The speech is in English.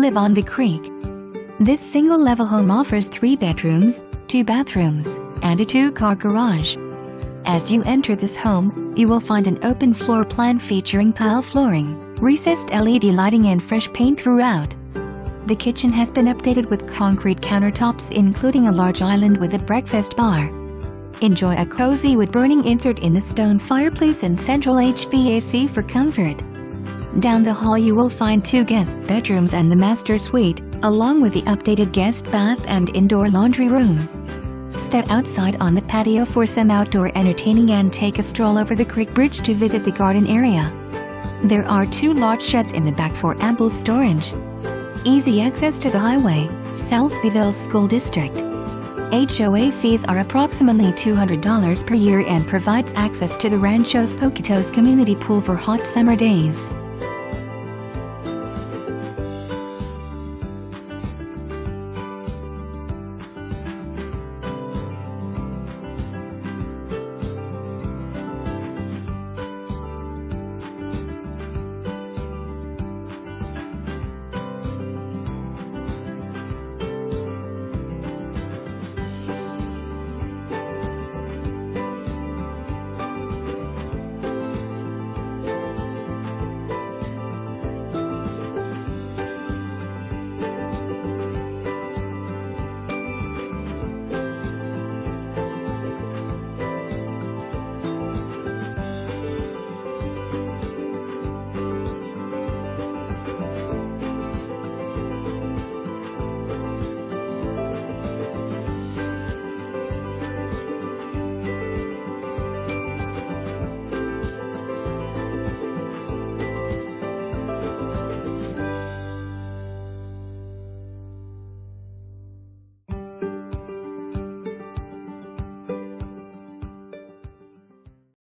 live on the creek. This single-level home offers 3 bedrooms, 2 bathrooms, and a 2-car garage. As you enter this home, you will find an open floor plan featuring tile flooring, recessed LED lighting and fresh paint throughout. The kitchen has been updated with concrete countertops including a large island with a breakfast bar. Enjoy a cozy wood-burning insert in the stone fireplace and Central HVAC for comfort. Down the hall you will find 2 guest bedrooms and the master suite, along with the updated guest bath and indoor laundry room. Step outside on the patio for some outdoor entertaining and take a stroll over the creek bridge to visit the garden area. There are 2 large sheds in the back for ample storage. Easy access to the highway, Soulsbyville School District. HOA fees are approximately $200 per year and provides access to the Rancho's Poquitos community pool for hot summer days.